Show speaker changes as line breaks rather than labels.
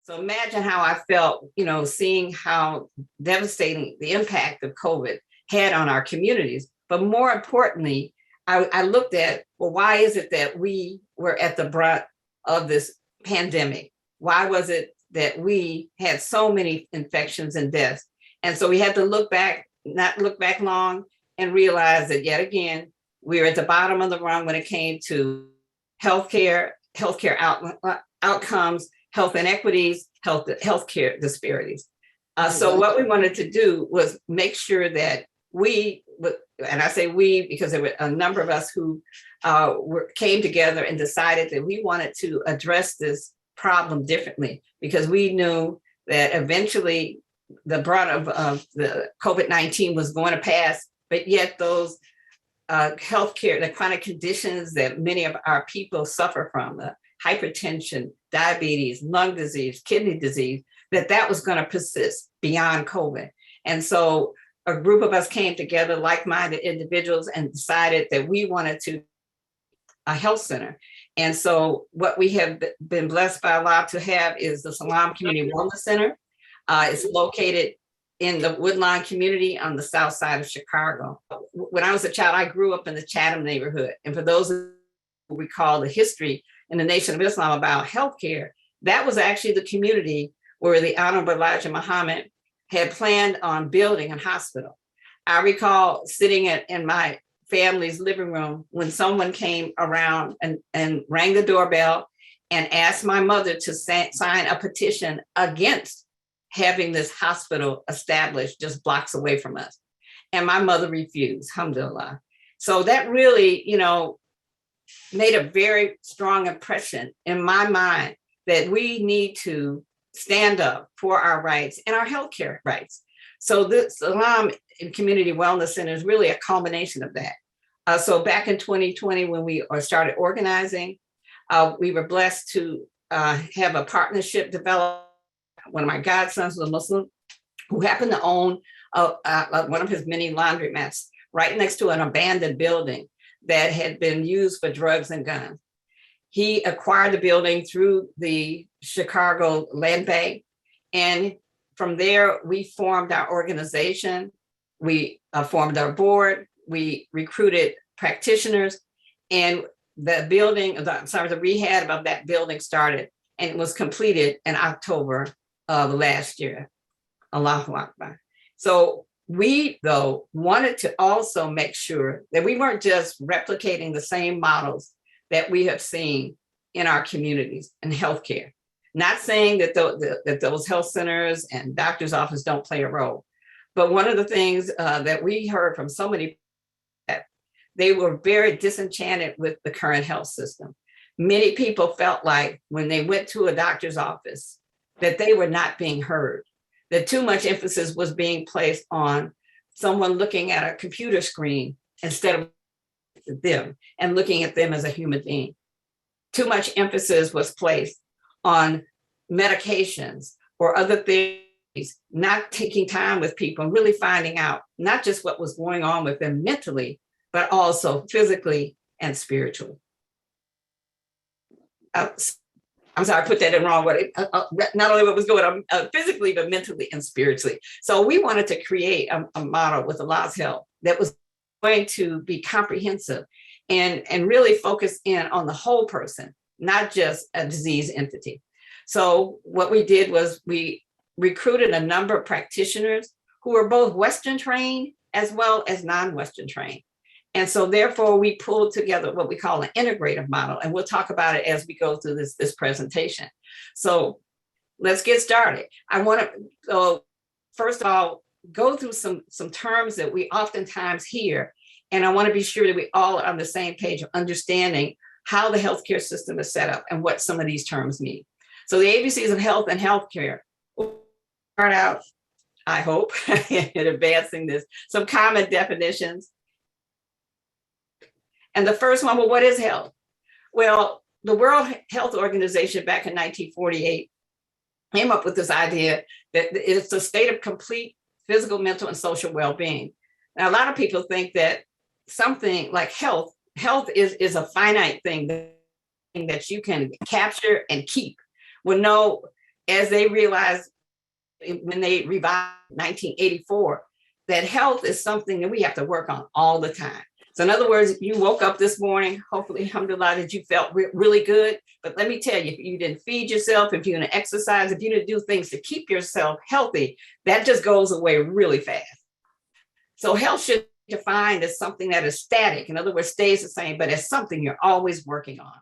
So imagine how I felt, seeing how devastating the impact of COVID had on our communities. But more importantly, I looked at, well, why is it that we were at the brunt of this pandemic? Why was it that we had so many infections and deaths? And so we had to look back, not look back long, and realize that yet again, we were at the bottom of the rung when it came to healthcare outcomes, health inequities, healthcare disparities. So what we wanted to do was make sure that we, and I say we because there were a number of us who came together and decided that we wanted to address this problem differently, because we knew that eventually the brunt of the COVID-19 was going to pass, but yet those healthcare, the chronic conditions that many of our people suffer from, the hypertension, diabetes, lung disease, kidney disease, that was going to persist beyond COVID. And so a group of us came together, like-minded individuals, and decided that we wanted to a health center. And so what we have been blessed by Allah to have is the Salam Community Wellness Center. It's located in the Woodlawn community on the south side of Chicago. When I was a child, I grew up in the Chatham neighborhood. And for those who recall the history in the Nation of Islam about healthcare, that was actually the community where the Honorable Elijah Muhammad had planned on building a hospital. I recall sitting in my family's living room when someone came around and rang the doorbell and asked my mother to sign a petition against having this hospital established just blocks away from us. And my mother refused, alhamdulillah. So that really, made a very strong impression in my mind that we need to stand up for our rights and our healthcare rights. So the Salam Community Wellness Center is really a culmination of that. So back in 2020, when we started organizing, we were blessed to have a partnership developed. One of my godsons was a Muslim who happened to own one of his many laundromats right next to an abandoned building that had been used for drugs and guns. He acquired the building through the Chicago Land Bank. And from there, we formed our organization. We formed our board. We recruited practitioners, and the rehab of that building started and it was completed in October of last year. Allahu Akbar. So we, though, wanted to also make sure that we weren't just replicating the same models that we have seen in our communities in healthcare. Not saying that those health centers and doctor's offices don't play a role, but one of the things that we heard from so many, that they were very disenchanted with the current health system. Many people felt like when they went to a doctor's office that they were not being heard, that too much emphasis was being placed on someone looking at a computer screen instead of them and looking at them as a human being. Too much emphasis was placed on medications or other things, not taking time with people and really finding out not just what was going on with them mentally, but also physically and spiritually. I'm sorry, I put that in the wrong way. Not only what was going on physically, but mentally and spiritually. So we wanted to create a model with Allah's help that was going to be comprehensive and really focus in on the whole person, not just a disease entity. So what we did was we recruited a number of practitioners who were both Western trained as well as non-Western trained. And so therefore we pulled together what we call an integrative model. And we'll talk about it as we go through this presentation. So let's get started. I want to, first of all, go through some terms that we oftentimes hear. And I want to be sure that we all are on the same page of understanding how the healthcare system is set up and what some of these terms mean. So the ABCs of health and healthcare. We'll start out, I hope, in advancing this, some common definitions. And the first one, well, what is health? Well, the World Health Organization back in 1948 came up with this idea that it's a state of complete physical, mental, and social well-being. Now, a lot of people think that something like health is a finite thing that you can capture and keep. Well, no, as they realized when they revived 1984, that health is something that we have to work on all the time. So in other words, you woke up this morning, hopefully, alhamdulillah, that you felt really good. But let me tell you, if you didn't feed yourself, if you're going to exercise, if you didn't do things to keep yourself healthy, that just goes away really fast. So health should be defined as something that is static. In other words, stays the same, but as something you're always working on.